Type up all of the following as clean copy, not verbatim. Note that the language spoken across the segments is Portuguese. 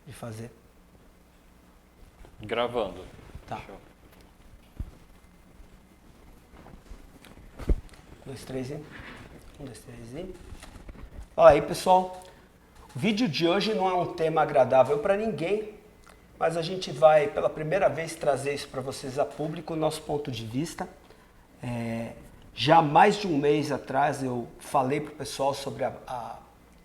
de fazer. Gravando. Tá. Show. 1, 2, 3 e... 1, 2, 3 e... Olha aí, pessoal. O vídeo de hoje não é um tema agradável para ninguém, mas a gente vai, pela primeira vez, trazer isso para vocês a público, o nosso ponto de vista. Já há mais de um mês atrás eu falei para o pessoal sobre a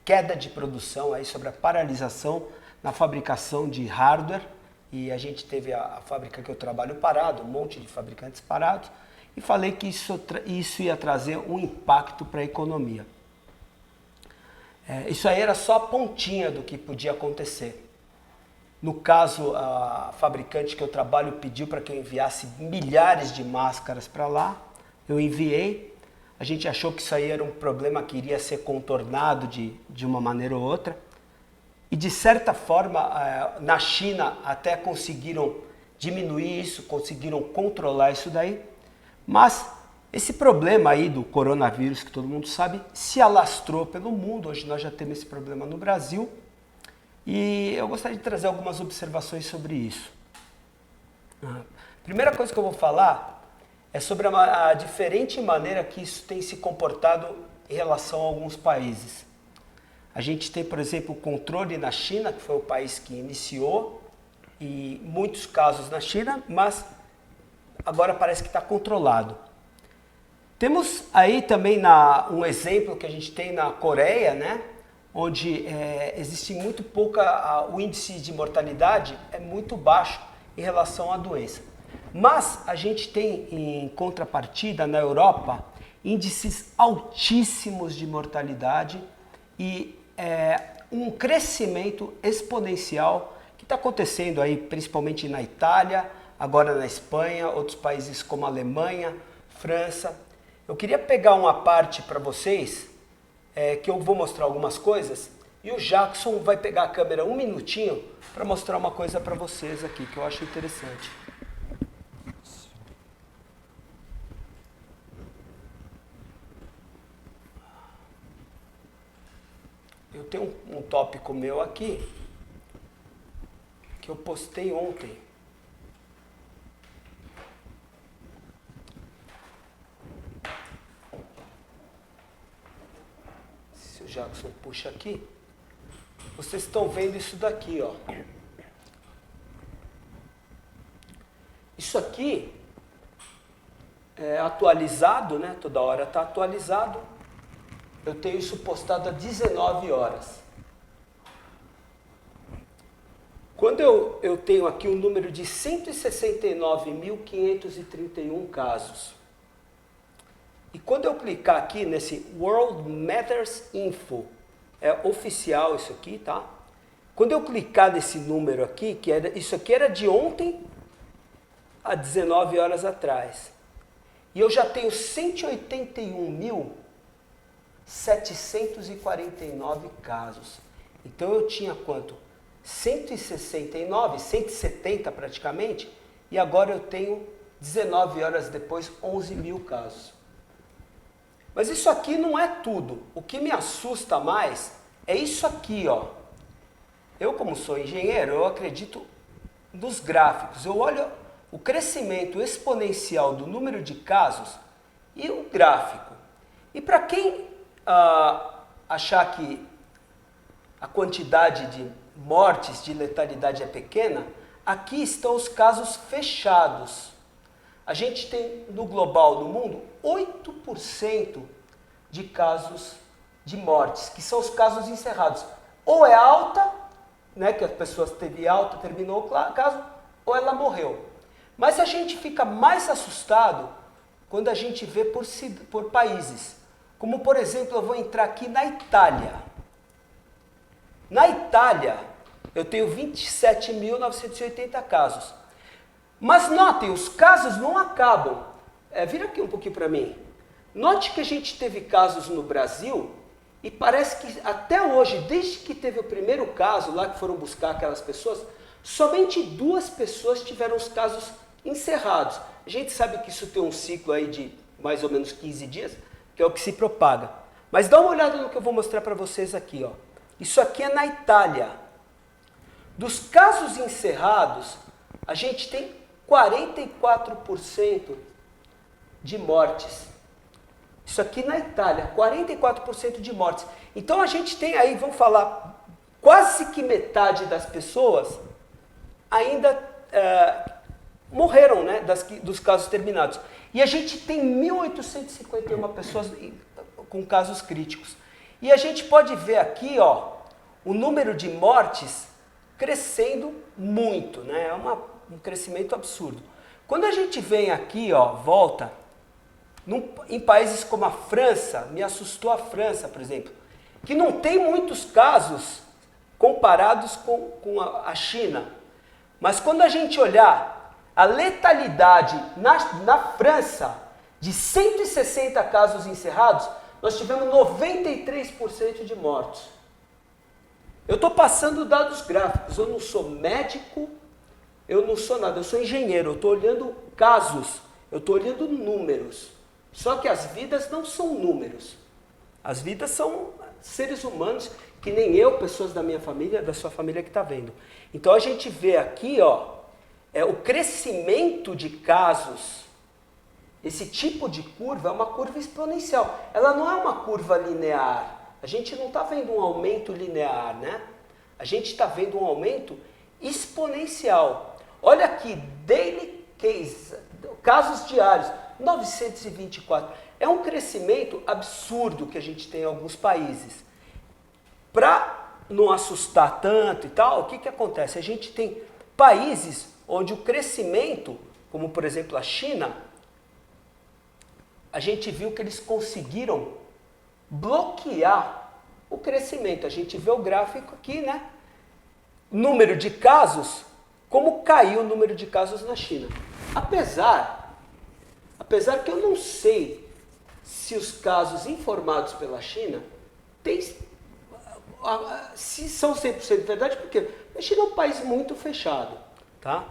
queda de produção, aí, sobre a paralisação na fabricação de hardware, e a gente teve a fábrica que eu trabalho parado, um monte de fabricantes parados, e falei que isso ia trazer um impacto para a economia. Isso aí era só a pontinha do que podia acontecer. No caso, a fabricante que eu trabalho pediu para que eu enviasse milhares de máscaras para lá. Eu enviei. A gente achou que isso aí era um problema que iria ser contornado de uma maneira ou outra. E de certa forma, na China até conseguiram diminuir isso, conseguiram controlar isso daí. Mas esse problema aí do coronavírus, que todo mundo sabe, se alastrou pelo mundo. Hoje nós já temos esse problema no Brasil. E eu gostaria de trazer algumas observações sobre isso. Primeira coisa que eu vou falar é sobre a diferente maneira que isso tem se comportado em relação a alguns países. A gente tem, por exemplo, o controle na China, que foi o país que iniciou, e muitos casos na China, mas agora parece que está controlado. Temos aí também um exemplo que a gente tem na Coreia, né? Onde existe muito pouca, o índice de mortalidade é muito baixo em relação à doença. Mas a gente tem em contrapartida na Europa índices altíssimos de mortalidade e um crescimento exponencial que está acontecendo aí principalmente na Itália, agora na Espanha, outros países como a Alemanha, França. Eu queria pegar uma parte para vocês que eu vou mostrar algumas coisas e o Jackson vai pegar a câmera um minutinho para mostrar uma coisa para vocês aqui que eu acho interessante. Eu tenho um tópico meu aqui que eu postei ontem. Se o Jackson puxa aqui, vocês estão vendo isso daqui, ó. Isso aqui é atualizado, né? Toda hora está atualizado. Eu tenho isso postado há 19 horas. Quando eu tenho aqui um número de 169.531 casos. E quando eu clicar aqui nesse World Matters Info, é oficial isso aqui, tá? Quando eu clicar nesse número aqui, isso aqui era de ontem a 19 horas atrás. E eu já tenho 181.749 casos. Então eu tinha quanto? 169, 170 praticamente, e agora eu tenho 19 horas depois 11 mil casos. Mas isso aqui não é tudo. O que me assusta mais é isso aqui, ó. Eu, como sou engenheiro, eu acredito nos gráficos. Eu olho o crescimento exponencial do número de casos e o gráfico. E para quem achar que a quantidade de mortes, de letalidade é pequena, aqui estão os casos fechados. A gente tem no global, no mundo, 8% de casos de mortes, que são os casos encerrados. Ou é alta, né, que a pessoa teve alta, terminou o caso, ou ela morreu. Mas a gente fica mais assustado quando a gente vê por países. Como, por exemplo, eu vou entrar aqui na Itália. Na Itália, eu tenho 27.980 casos. Mas notem, os casos não acabam. Vira aqui um pouquinho para mim. Note que a gente teve casos no Brasil e parece que até hoje, desde que teve o primeiro caso lá que foram buscar aquelas pessoas, somente 2 pessoas tiveram os casos encerrados. A gente sabe que isso tem um ciclo aí de mais ou menos 15 dias, que é o que se propaga. Mas dá uma olhada no que eu vou mostrar para vocês aqui, ó. Isso aqui é na Itália. Dos casos encerrados, a gente tem 44% de mortes. Isso aqui na Itália, 44% de mortes. Então a gente tem aí, vamos falar, quase que metade das pessoas ainda morreram, né, dos casos terminados. E a gente tem 1.851 pessoas com casos críticos. E a gente pode ver aqui, ó, o número de mortes crescendo muito, né? É um crescimento absurdo. Quando a gente vem aqui, ó, volta, em países como a França, me assustou a França, por exemplo, que não tem muitos casos comparados com a China. Mas quando a gente olhar a letalidade na França, de 160 casos encerrados, nós tivemos 93% de mortos. Eu estou passando dados gráficos, eu não sou médico, eu não sou nada, eu sou engenheiro, eu estou olhando casos, eu estou olhando números. Só que as vidas não são números. As vidas são seres humanos, que nem eu, pessoas da minha família, da sua família que está vendo. Então a gente vê aqui, ó, o crescimento de casos. Esse tipo de curva é uma curva exponencial. Ela não é uma curva linear. A gente não está vendo um aumento linear, né? A gente está vendo um aumento exponencial. Olha aqui, daily case, casos diários, 924. É um crescimento absurdo que a gente tem em alguns países. Para não assustar tanto e tal, o que acontece? A gente tem países onde o crescimento, como por exemplo a China, a gente viu que eles conseguiram bloquear o crescimento. A gente vê o gráfico aqui, né? Número de casos, como caiu o número de casos na China. Apesar que eu não sei se os casos informados pela China se são 100% verdade, porque a China é um país muito fechado, tá?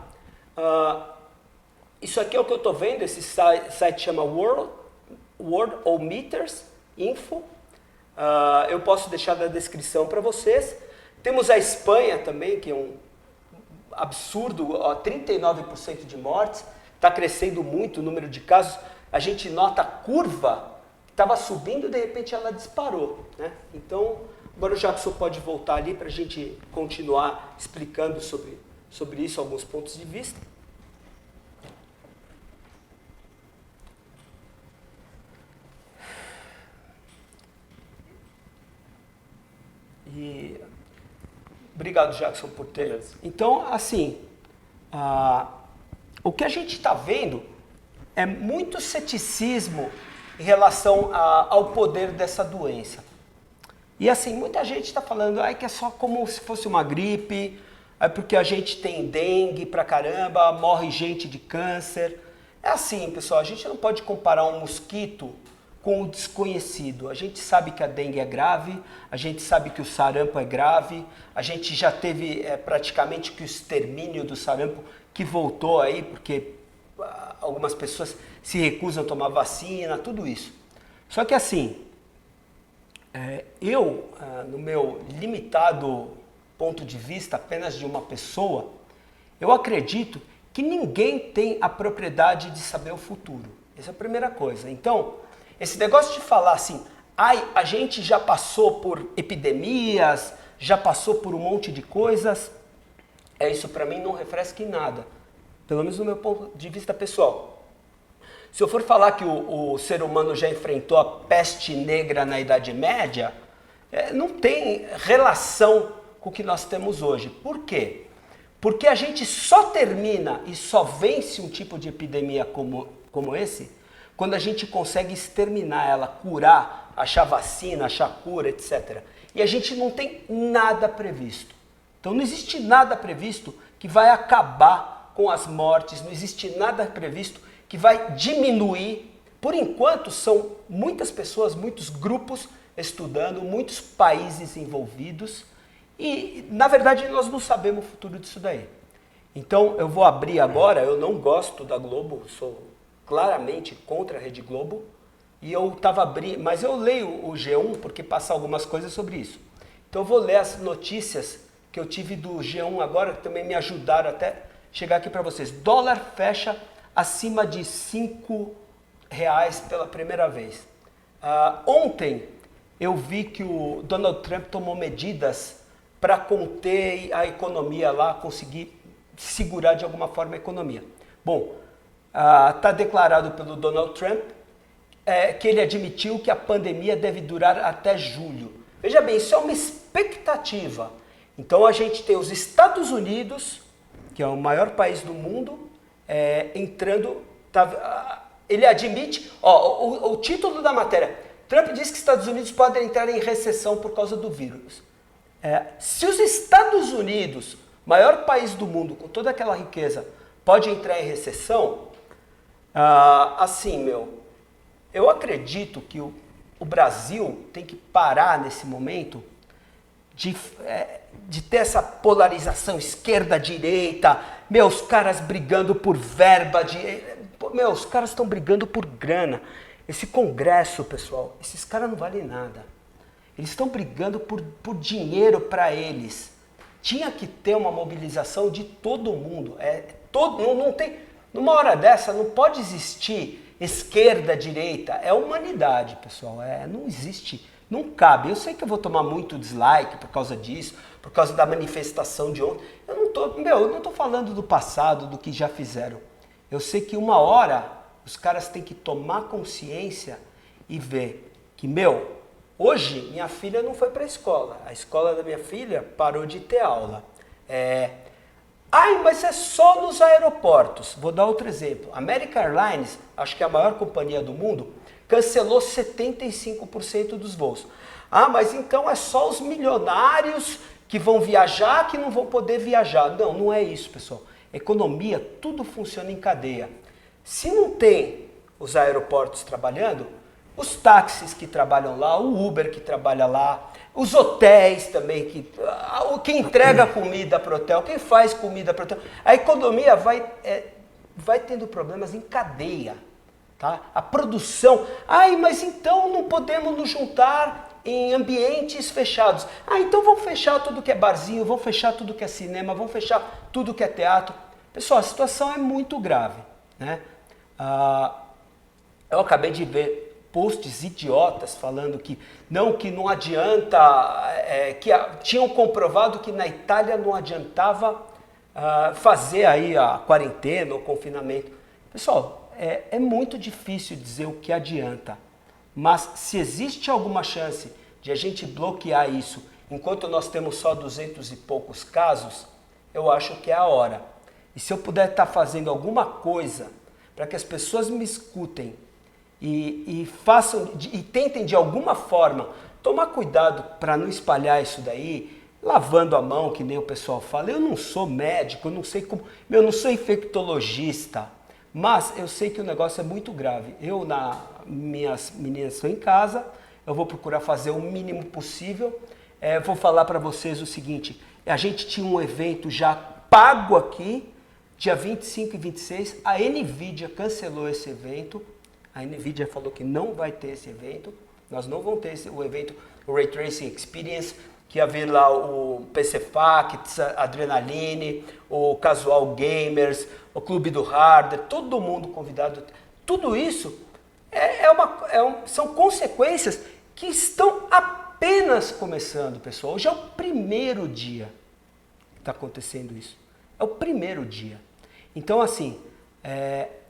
Isso aqui é o que eu estou vendo, esse site chama Worldometers Info. Eu posso deixar na descrição para vocês. Temos a Espanha também, que é um absurdo, 39% de mortes. Está crescendo muito o número de casos. A gente nota a curva que estava subindo e de repente ela disparou, né? Então, agora o Jackson pode voltar ali para a gente continuar explicando sobre isso, alguns pontos de vista. E obrigado, Jackson, por ter. Beleza. Então, assim, o que a gente está vendo é muito ceticismo em relação ao poder dessa doença. E assim, muita gente está falando que é só como se fosse uma gripe, porque a gente tem dengue pra caramba, morre gente de câncer. É assim, pessoal, a gente não pode comparar um mosquito com o desconhecido. A gente sabe que a dengue é grave, a gente sabe que o sarampo é grave, a gente já teve praticamente que o extermínio do sarampo, que voltou aí, porque algumas pessoas se recusam a tomar vacina, tudo isso. Só que assim, no meu limitado ponto de vista, apenas de uma pessoa, eu acredito que ninguém tem a propriedade de saber o futuro. Essa é a primeira coisa. Então, esse negócio de falar assim, a gente já passou por epidemias, já passou por um monte de coisas, isso para mim não refresca em nada. Pelo menos no meu ponto de vista pessoal. Se eu for falar que o ser humano já enfrentou a peste negra na Idade Média, não tem relação com o que nós temos hoje. Por quê? Porque a gente só termina e só vence um tipo de epidemia como esse, quando a gente consegue exterminar ela, curar, achar vacina, achar cura, etc. E a gente não tem nada previsto. Então não existe nada previsto que vai acabar com as mortes, não existe nada previsto que vai diminuir. Por enquanto, são muitas pessoas, muitos grupos estudando, muitos países envolvidos e, na verdade, nós não sabemos o futuro disso daí. Então, eu vou abrir agora, eu não gosto da Globo, sou claramente contra a Rede Globo e eu estava abrindo, mas eu leio o G1 porque passa algumas coisas sobre isso. Então, eu vou ler as notícias que eu tive do G1 agora, que também me ajudaram até chegar aqui para vocês. Dólar fecha acima de R$ 5 pela primeira vez. Ontem eu vi que o Donald Trump tomou medidas para conter a economia lá, conseguir segurar de alguma forma a economia. Bom, está declarado pelo Donald Trump que ele admitiu que a pandemia deve durar até julho. Veja bem, isso é uma expectativa. Então a gente tem os Estados Unidos, que é o maior país do mundo, entrando... ele admite... o título da matéria, Trump diz que Estados Unidos podem entrar em recessão por causa do vírus. Se os Estados Unidos, maior país do mundo, com toda aquela riqueza, pode entrar em recessão, eu acredito que o Brasil tem que parar nesse momento de ter essa polarização esquerda-direita, os caras brigando por verba, os caras estão brigando por grana. Esse Congresso, pessoal, esses caras não valem nada. Eles estão brigando por dinheiro para eles. Tinha que ter uma mobilização de todo mundo. Não tem, numa hora dessa não pode existir esquerda, direita. É humanidade, pessoal. Não existe, não cabe. Eu sei que eu vou tomar muito dislike por causa disso, por causa da manifestação de ontem. Eu não estou falando do passado, do que já fizeram. Eu sei que uma hora os caras têm que tomar consciência e ver que, hoje minha filha não foi para a escola. A escola da minha filha parou de ter aula. Mas é só nos aeroportos. Vou dar outro exemplo. American Airlines, acho que é a maior companhia do mundo, cancelou 75% dos voos. Mas então é só os milionários que vão viajar que não vão poder viajar. Não, não é isso, pessoal. Economia, tudo funciona em cadeia. Se não tem os aeroportos trabalhando, os táxis que trabalham lá, o Uber que trabalha lá, os hotéis também, quem entrega comida para o hotel, quem faz comida para o hotel, a economia vai tendo problemas em cadeia. Tá? A produção, mas então não podemos nos juntar em ambientes fechados. Então vamos fechar tudo que é barzinho, vamos fechar tudo que é cinema, vamos fechar tudo que é teatro. Pessoal, a situação é muito grave, né? Eu acabei de ver posts idiotas falando que não adianta, tinham comprovado que na Itália não adiantava fazer aí a quarentena ou confinamento. Pessoal, é muito difícil dizer o que adianta, mas se existe alguma chance de a gente bloquear isso enquanto nós temos só 200 e poucos casos, eu acho que é a hora. E se eu puder estar fazendo alguma coisa para que as pessoas me escutem e façam e tentem de alguma forma tomar cuidado para não espalhar isso daí, lavando a mão, que nem o pessoal fala. Eu não sou médico, eu não sei como, eu não sou infectologista, mas eu sei que o negócio é muito grave. Minhas meninas estão em casa, eu vou procurar fazer o mínimo possível. Vou falar para vocês o seguinte, a gente tinha um evento já pago aqui, dia 25 e 26, a NVIDIA cancelou esse evento, a NVIDIA falou que não vai ter esse evento, nós não vamos ter o evento, o Ray Tracing Experience, que ia vir lá o PC Facts, Adrenaline, o Casual Gamers, o Clube do Hardware, todo mundo convidado. Tudo isso são consequências que estão apenas começando, pessoal. Hoje é o primeiro dia que está acontecendo isso. É o primeiro dia. Então, assim,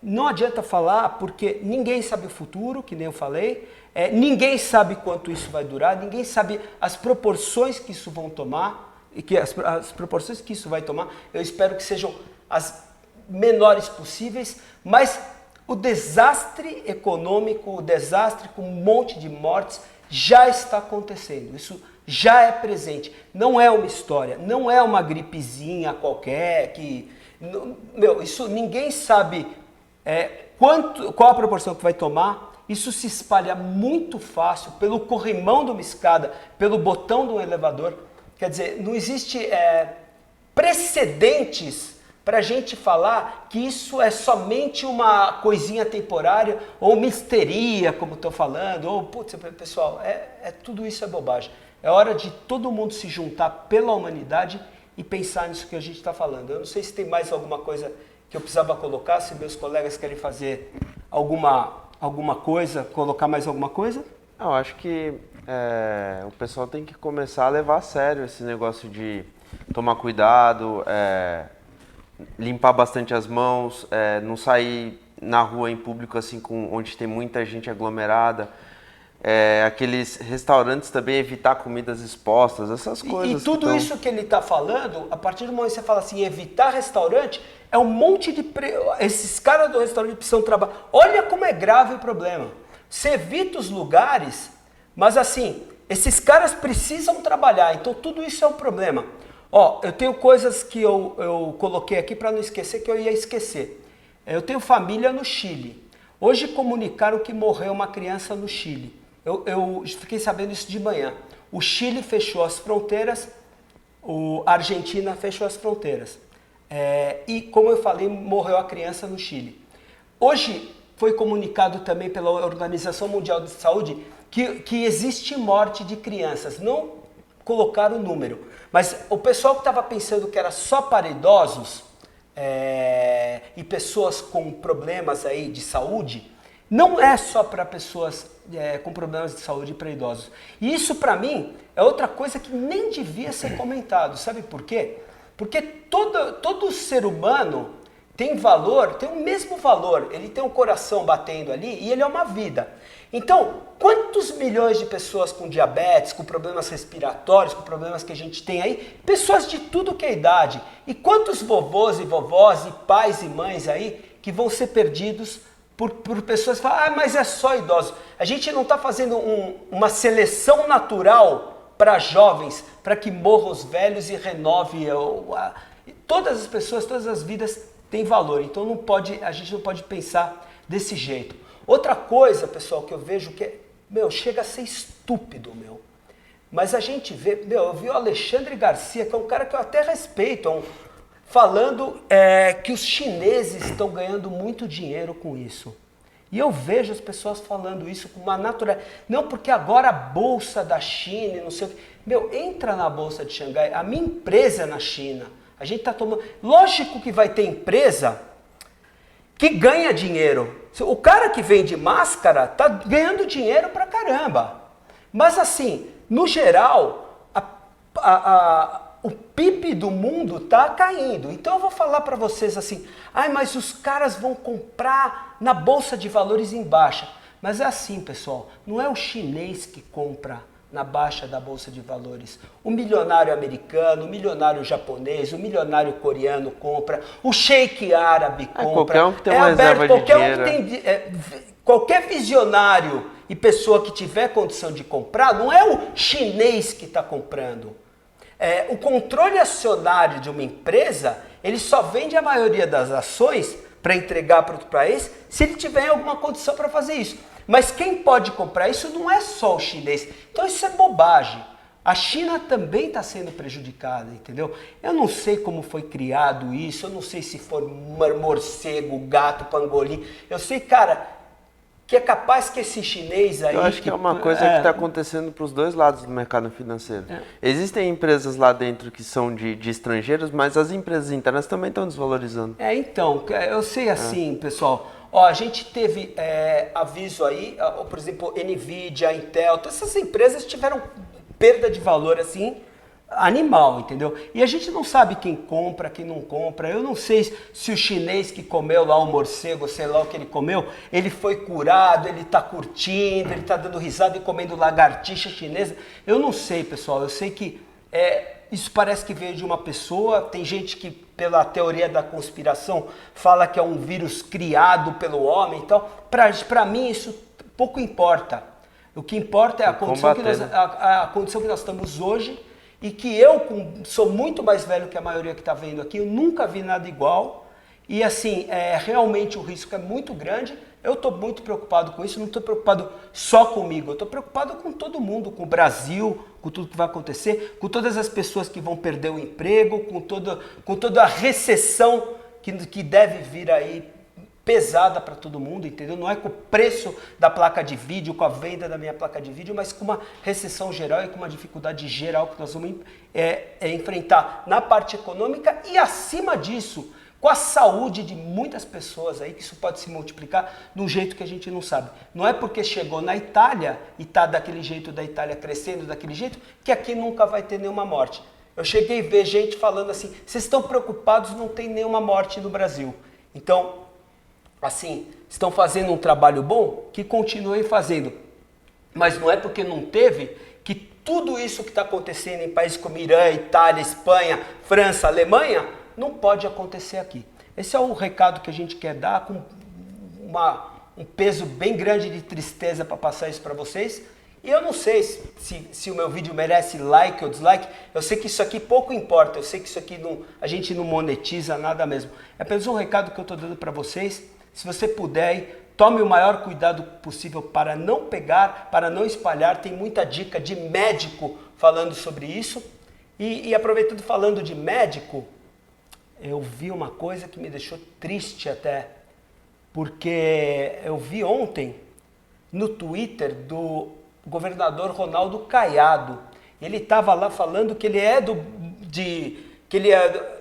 não adianta falar porque ninguém sabe o futuro, que nem eu falei, ninguém sabe quanto isso vai durar, ninguém sabe as proporções que isso vão tomar, e que as proporções que isso vai tomar, eu espero que sejam as menores possíveis, mas o desastre econômico, o desastre com um monte de mortes já está acontecendo, isso já é presente, não é uma história, não é uma gripezinha qualquer que... isso ninguém sabe qual a proporção que vai tomar. Isso se espalha muito fácil pelo corrimão de uma escada, pelo botão de um elevador. Quer dizer, não existe precedentes para a gente falar que isso é somente uma coisinha temporária ou uma histeria, como estou falando, ou, putz, pessoal, tudo isso é bobagem. É hora de todo mundo se juntar pela humanidade e pensar nisso que a gente está falando. Eu não sei se tem mais alguma coisa que eu precisava colocar, se meus colegas querem fazer alguma coisa, colocar mais alguma coisa. Eu acho que o pessoal tem que começar a levar a sério esse negócio de tomar cuidado, limpar bastante as mãos, não sair na rua em público assim onde tem muita gente aglomerada. Aqueles restaurantes também, evitar comidas expostas, essas coisas. E tudo isso que ele está falando, a partir do momento que você fala assim, evitar restaurante, é um monte de... Esses caras do restaurante precisam trabalhar. Olha como é grave o problema. Você evita os lugares, mas assim, esses caras precisam trabalhar, então tudo isso é um problema. Ó, eu tenho coisas que eu coloquei aqui para não esquecer, que eu ia esquecer. Eu tenho família no Chile. Hoje comunicaram que morreu uma criança no Chile. Eu fiquei sabendo isso de manhã. O Chile fechou as fronteiras, a Argentina fechou as fronteiras. E, como eu falei, morreu a criança no Chile. Hoje foi comunicado também pela Organização Mundial de Saúde que existe morte de crianças. Não colocaram o número, mas o pessoal que estava pensando que era só para idosos e pessoas com problemas aí de saúde, não é só para pessoas com problemas de saúde e para idosos. E isso, para mim, é outra coisa que nem devia ser comentado. Sabe por quê? Porque todo ser humano tem valor, tem o mesmo valor. Ele tem um coração batendo ali e ele é uma vida. Então, quantos milhões de pessoas com diabetes, com problemas respiratórios, com problemas que a gente tem aí, pessoas de tudo que é idade. E quantos vovôs e vovós e pais e mães aí que vão ser perdidos por pessoas que falam, mas é só idosos. A gente não está fazendo uma seleção natural para jovens, para que morram os velhos e renove. Todas as pessoas, todas as vidas têm valor. Então a gente não pode pensar desse jeito. Outra coisa, pessoal, que eu vejo que chega a ser estúpido, Mas a gente vê, eu vi o Alexandre Garcia, que é um cara que eu até respeito, falando que os chineses estão ganhando muito dinheiro com isso. E eu vejo as pessoas falando isso com uma naturalidade. Não, porque agora a bolsa da China, não sei o que. Entra na bolsa de Xangai, a minha empresa é na China. A gente está tomando... Lógico que vai ter empresa que ganha dinheiro. O cara que vende máscara está ganhando dinheiro pra caramba. Mas assim, no geral, o PIB do mundo está caindo. Então eu vou falar para vocês assim, mas os caras vão comprar na Bolsa de Valores em baixa. Mas é assim, pessoal, não é o chinês que compra na baixa da Bolsa de Valores. O milionário americano, o milionário japonês, o milionário coreano compra, o sheik árabe compra. Qualquer um que tem uma reserva de dinheiro. Qualquer visionário e pessoa que tiver condição de comprar, não é o chinês que está comprando. O controle acionário de uma empresa, ele só vende a maioria das ações para entregar para outro país se ele tiver alguma condição para fazer isso. Mas quem pode comprar isso não é só o chinês. Então isso é bobagem. A China também está sendo prejudicada, entendeu? Eu não sei como foi criado isso, eu não sei se foi morcego, gato, pangolim. Eu sei, cara, que é capaz que esse chinês aí... Eu acho que é uma coisa que está acontecendo para os dois lados do mercado financeiro. Existem empresas lá dentro que são de estrangeiros, mas as empresas internas também estão desvalorizando. Então, eu sei assim, pessoal... a gente teve aviso aí, por exemplo, Nvidia, Intel, todas essas empresas tiveram perda de valor assim, animal, entendeu? E a gente não sabe quem compra, quem não compra. Eu não sei se o chinês que comeu lá o morcego, sei lá o que ele comeu, ele foi curado, ele está curtindo, ele está dando risada e comendo lagartixa chinesa. Eu não sei, pessoal. Eu sei que isso parece que veio de uma pessoa. Tem gente que, pela teoria da conspiração, fala que é um vírus criado pelo homem. Então, para mim, isso pouco importa. O que importa é a condição que nós estamos hoje. E que eu sou muito mais velho que a maioria que está vendo aqui, eu nunca vi nada igual. E assim, realmente o risco é muito grande. Eu estou muito preocupado com isso, não estou preocupado só comigo, eu estou preocupado com todo mundo, com o Brasil, com tudo que vai acontecer, com todas as pessoas que vão perder o emprego, com toda a recessão que deve vir aí pesada para todo mundo, entendeu? Não é com o preço da placa de vídeo, com a venda da minha placa de vídeo, mas com uma recessão geral e com uma dificuldade geral que nós vamos enfrentar na parte econômica e, acima disso, com a saúde de muitas pessoas aí, que isso pode se multiplicar de um jeito que a gente não sabe. Não é porque chegou na Itália e está daquele jeito, da Itália crescendo daquele jeito, que aqui nunca vai ter nenhuma morte. Eu cheguei a ver gente falando assim, vocês estão preocupados, não tem nenhuma morte no Brasil. Então, assim, estão fazendo um trabalho bom, que continuem fazendo. Mas não é porque não teve que tudo isso que está acontecendo em países como Irã, Itália, Espanha, França, Alemanha, não pode acontecer aqui. Esse é o recado que a gente quer dar, com um peso bem grande de tristeza para passar isso para vocês. E eu não sei se o meu vídeo merece like ou dislike, eu sei que isso aqui pouco importa, eu sei que isso aqui a gente não monetiza nada mesmo. É apenas um recado que eu estou dando para vocês. Se você puder, tome o maior cuidado possível para não pegar, para não espalhar. Tem muita dica de médico falando sobre isso. E aproveitando falando de médico, eu vi uma coisa que me deixou triste até, porque eu vi ontem no Twitter do governador Ronaldo Caiado. Ele estava lá falando que ele é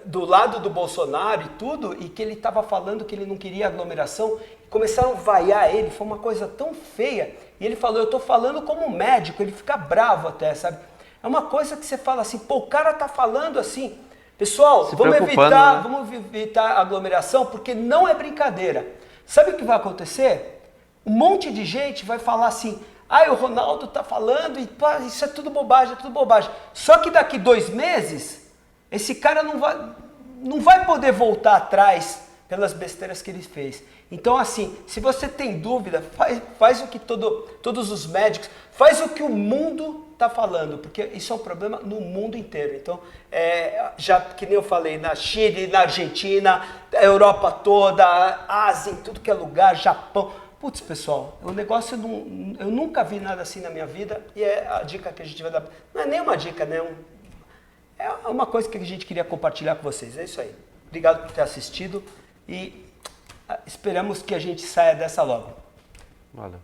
do lado do Bolsonaro e tudo, e que ele estava falando que ele não queria aglomeração. Começaram a vaiar ele, foi uma coisa tão feia. E ele falou, eu estou falando como médico, ele fica bravo até, sabe? É uma coisa que você fala assim, pô, o cara tá falando assim. Pessoal, vamos evitar aglomeração, porque não é brincadeira. Sabe o que vai acontecer? Um monte de gente vai falar assim, o Ronaldo tá falando, e pá, isso é tudo bobagem, é tudo bobagem. Só que daqui 2 meses, esse cara não vai poder voltar atrás pelas besteiras que ele fez. Então, assim, se você tem dúvida, faz o que todos os médicos, faz o que o mundo está falando, porque isso é um problema no mundo inteiro. Então, já que nem eu falei, na Chile, na Argentina, a Europa toda, a Ásia, em tudo que é lugar, Japão. Putz, pessoal, o negócio, eu nunca vi nada assim na minha vida, e é a dica que a gente vai dar. Não é nem uma dica, né? É uma coisa que a gente queria compartilhar com vocês. É isso aí. Obrigado por ter assistido e esperamos que a gente saia dessa logo. Valeu.